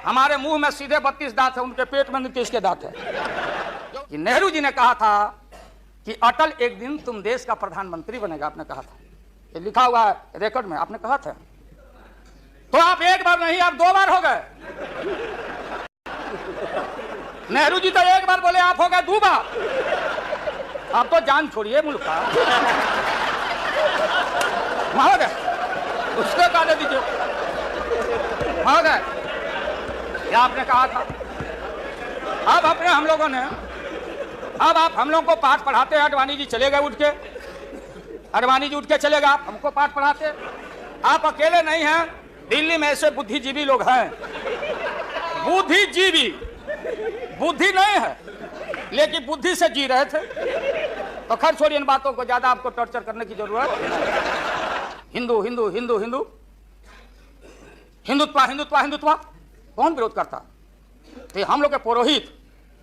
हमारे मुंह में सीधे 32 दांत है, उनके पेट में 29 के दांत है। कि नेहरू जी ने कहा था कि अटल एक दिन तुम देश का प्रधानमंत्री बनेगा, आपने कहा था, ये लिखा हुआ है रिकॉर्ड में, आपने कहा था। तो आप एक बार नहीं, आप 2 बार हो गए। नेहरू जी तो एक बार बोले, आप हो गए 2 बार। आप तो जान छोड़िए मुल्क का। हो गए, उसको कहा दीजिए, हो गए। क्या आपने कहा था। अब अपने हम लोगों ने, अब आप हम लोगों को पाठ पढ़ाते हैं। अडवाणी जी चले गए उठ के, अडवाणी जी उठ के चले गए, आप हमको पाठ पढ़ाते। आप अकेले नहीं हैं, दिल्ली में ऐसे बुद्धिजीवी लोग हैं। बुद्धिजीवी, बुद्धि नहीं है लेकिन बुद्धि से जी रहे थे। तो खैर छोड़िए इन बातों को, ज्यादा आपको टॉर्चर करने की जरूरत। हिंदू हिंदू हिंदू हिंदू, हिंदुत्व हिंदुत्व हिंदुत्व, कौन विरोध करता। तो हम लोग के पुरोहित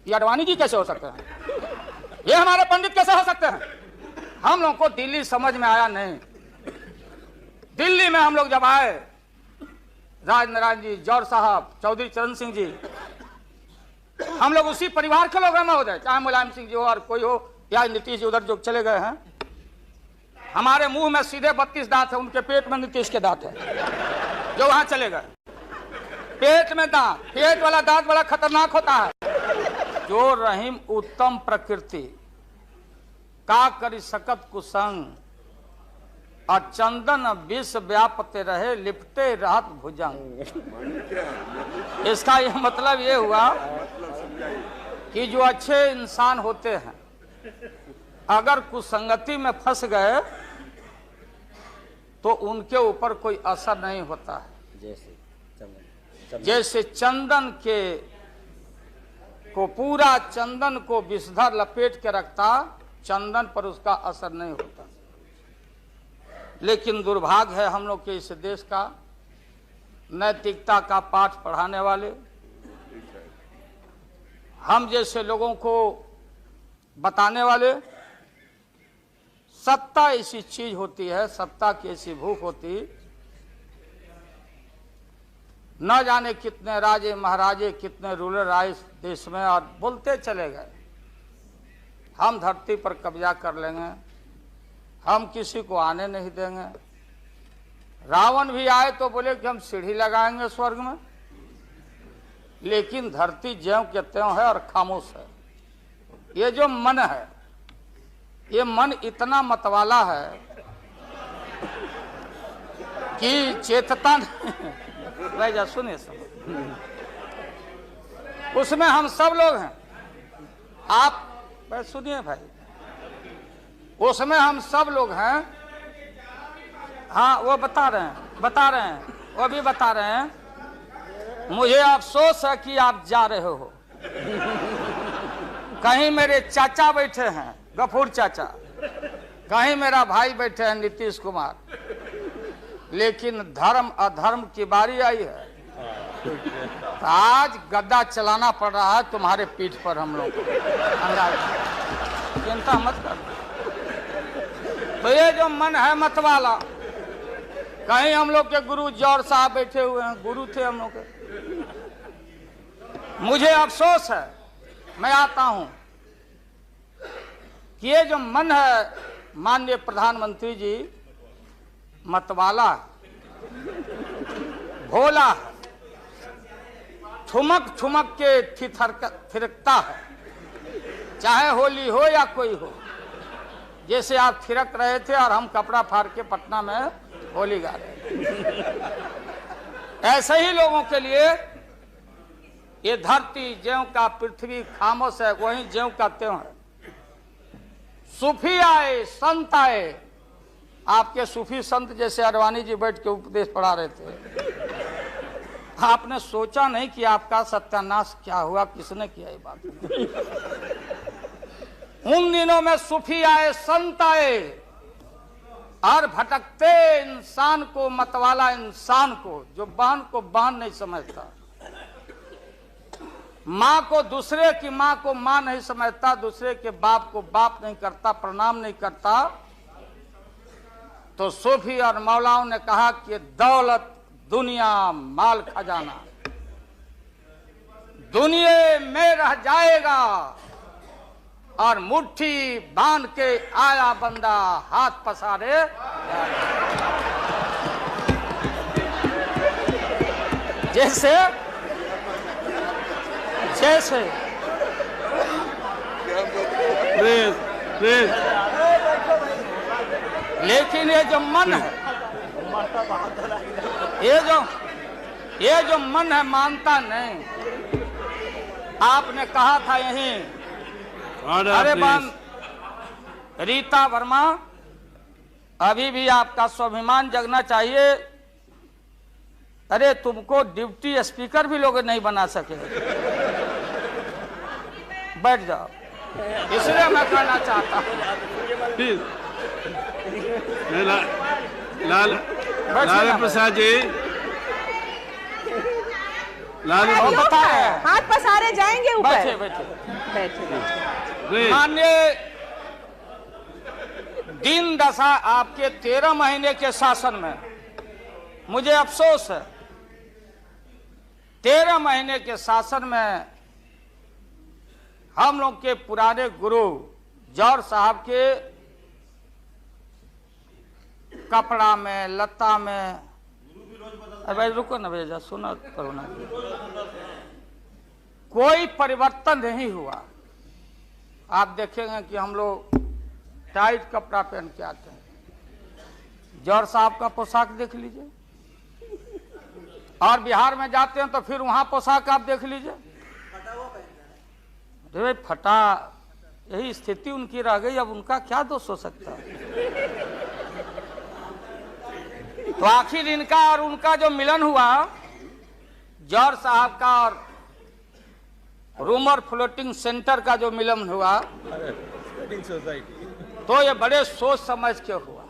ये अडवाणी जी कैसे हो सकते हैं, ये हमारे पंडित कैसे हो सकते हैं। हम लोग को दिल्ली समझ में आया नहीं। दिल्ली में हम लोग जब आए, राज नारायण जी, जौहर साहब, चौधरी चरण सिंह जी, हम लोग उसी परिवार के लोग हैं महोदय, चाहे मुलायम सिंह जी हो और कोई हो, या नीतीश जी उधर जो चले गए हैं। हमारे मुंह में सीधे 32 दांत है, उनके पेट में 29 के दांत है, जो वहां चले गए। पेट में दांत, पेट वाला दांत बड़ा खतरनाक होता है। जो रहीम उत्तम प्रकृति का करी सकत कुसंग, और चंदन विष व्यापते रहे लिपटे रहत भुजंग। इसका यह मतलब ये हुआ कि जो अच्छे इंसान होते हैं अगर कुसंगति में फंस गए तो उनके ऊपर कोई असर नहीं होता है। जैसे चंदन के को, पूरा चंदन को विषधर लपेट के रखता, चंदन पर उसका असर नहीं होता। लेकिन दुर्भाग्य है हम लोग के इस देश का, नैतिकता का पाठ पढ़ाने वाले हम जैसे लोगों को बताने वाले, सत्ता ऐसी चीज होती है, सत्ता की ऐसी भूख होती, न जाने कितने राजे महाराजे, कितने रूलर आए इस देश में और बोलते चले गए हम धरती पर कब्जा कर लेंगे, हम किसी को आने नहीं देंगे। रावण भी आए तो बोले कि हम सीढ़ी लगाएंगे स्वर्ग में, लेकिन धरती ज्यों के त्यों है और खामोश है। ये जो मन है, ये मन इतना मतवाला है कि चेतता नहीं। जा सुनिए सब, उसमें हम सब लोग हैं। आप सुनिए भाई, उसमें हम सब लोग हैं। हाँ वो बता रहे हैं, वो भी बता रहे हैं। मुझे अफसोस है कि आप जा रहे हो। कहीं मेरे चाचा बैठे हैं, गफूर चाचा, कहीं मेरा भाई बैठे हैं नीतीश कुमार, लेकिन धर्म अधर्म की बारी आई है। तो आज गद्दा चलाना पड़ रहा है तुम्हारे पीठ पर हम लोग को। चिंता मत कर। तो ये जो मन है मतवाला, कहीं हम लोग के गुरु जौहर साहब बैठे हुए हैं, गुरु थे हम लोग के। मुझे अफसोस है, मैं आता हूं कि ये जो मन है माननीय प्रधानमंत्री जी, मतवाला, भोला, ठुमक ठुमक के थिरकता है, चाहे होली हो या कोई हो। जैसे आप थिरक रहे थे और हम कपड़ा फाड़ के पटना में होली गा रहे। ऐसे ही लोगों के लिए ये धरती ज्यों का पृथ्वी खामोश है, वहीं ज्यों का त्यों है। सूफी आए, संत आए, आपके सूफी संत जैसे अडवाणी जी बैठ के उपदेश पढ़ा रहे थे। आपने सोचा नहीं कि आपका सत्यानाश क्या हुआ, किसने किया ये बात। उन दिनों में सूफी आए, संत आए, और भटकते इंसान को, मतवाला इंसान को, जो बहन को बहन नहीं समझता, माँ को, दूसरे की माँ को माँ नहीं समझता, दूसरे के बाप को बाप नहीं करता, प्रणाम नहीं करता, तो सूफी और मौलाओं ने कहा कि दौलत, दुनिया, माल खजाना, दुनिया में रह जाएगा और मुट्ठी बांध के आया बंदा हाथ पसारे। जैसे जैसे लेकिन ये जो मन है, ये जो मन है मानता नहीं। आपने कहा था यहीं, अरे बन रीता वर्मा, अभी भी आपका स्वाभिमान जगना चाहिए। अरे तुमको डिप्टी स्पीकर भी लोग नहीं बना सके। बैठ जाओ, इसलिए मैं कहना चाहता हूँ। लाल प्रसाद जी, हाथ पसारे जाएंगे ऊपर। बैठे बैठे बैठे। माननीय दिन दशा आपके 13 महीने के शासन में मुझे अफसोस है। 13 महीने के शासन में हम लोग के पुराने गुरु जौहर साहब के कपड़ा में, लता में, अरे भाई रुको ना भैया, सुना करो ना, कोई परिवर्तन नहीं हुआ। आप देखेंगे कि हम लोग टाइट कपड़ा पहन के आते हैं। जौहर साहब का पोशाक देख लीजिए, और बिहार में जाते हैं तो फिर वहां पोशाक आप देख लीजिए। भाई फटा, यही स्थिति उनकी रह गई, अब उनका क्या दोष हो सकता है। तो आखिर इनका और उनका जो मिलन हुआ, जौहर साहब का और रूमर फ्लोटिंग सेंटर का जो मिलन हुआ, तो ये बड़े सोच समझ के हुआ।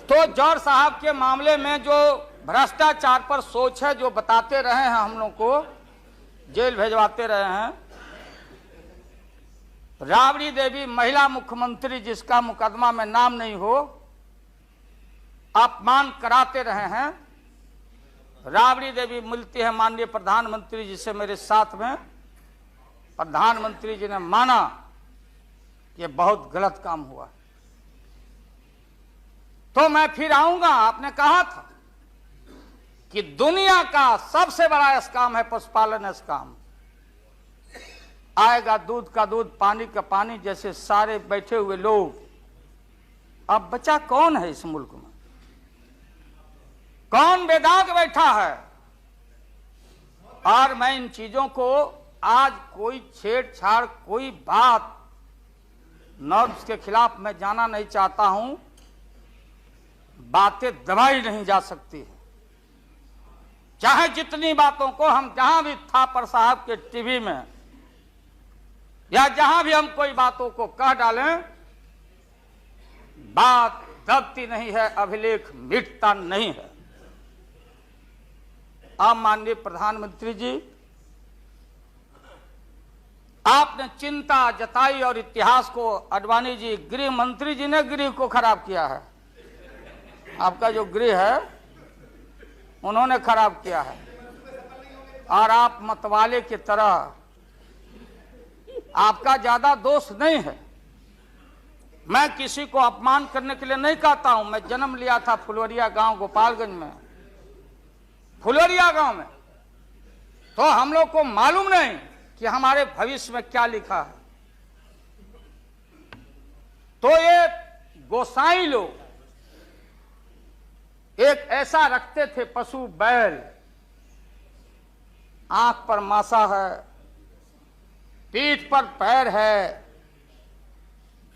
तो जौहर साहब के मामले में जो भ्रष्टाचार पर सोच है, जो बताते रहे हैं, हम लोग को जेल भेजवाते रहे हैं। राबड़ी देवी महिला मुख्यमंत्री, जिसका मुकदमा में नाम नहीं हो, अपमान कराते रहे हैं। राबड़ी देवी मिलती है माननीय प्रधानमंत्री जी से मेरे साथ में। प्रधानमंत्री जी ने माना कि ये बहुत गलत काम हुआ। तो मैं फिर आऊंगा। आपने कहा था कि दुनिया का सबसे बड़ा स्काम है पशुपालन स्काम। आएगा दूध का दूध, पानी का पानी, जैसे सारे बैठे हुए लोग। अब बचा कौन है इस मुल्क में? कौन बेदाग बैठा है? और मैं इन चीजों को आज कोई छेड़छाड़, कोई बात नॉर्म्स के खिलाफ मैं जाना नहीं चाहता हूं। बातें दबाई नहीं जा सकती है। चाहे जितनी बातों को हम जहां भी थापर साहब के टीवी में या जहां भी हम कोई बातों को कह डालें, बात दबती नहीं है, अभिलेख मिटता नहीं है। अब माननीय प्रधानमंत्री जी, आपने चिंता जताई और इतिहास को, आडवाणी जी, गृह मंत्री जी ने गृह को खराब किया है। आपका जो गृह है उन्होंने खराब किया है। और आप मतवाले की तरह, आपका ज्यादा दोष नहीं है। मैं किसी को अपमान करने के लिए नहीं कहता हूं। मैं जन्म लिया था फुलवरिया गांव, गोपालगंज में, फुलवरिया गांव में। तो हम लोग को मालूम नहीं कि हमारे भविष्य में क्या लिखा है। तो ये गोसाई लोग एक ऐसा रखते थे पशु बैल, आंख पर मासा है, पीठ पर पैर है,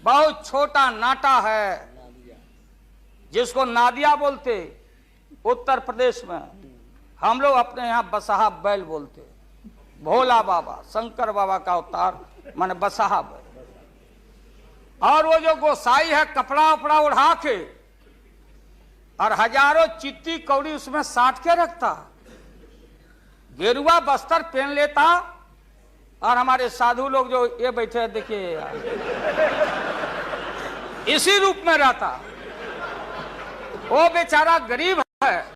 बहुत छोटा नाटा है, जिसको नादिया बोलते उत्तर प्रदेश में। हम लोग अपने यहां बसहा बैल बोलते। भोला बाबा, शंकर बाबा का अवतार माने बसहा बैल। और वो जो गोसाई है, कपड़ा उपड़ा उड़ा के और हजारों चिट्टी कौड़ी उसमें साट के रखता, गेरुआ बस्तर पहन लेता। और हमारे साधु लोग जो ये बैठे हैं, देखिए, इसी रूप में रहता। वो बेचारा गरीब है,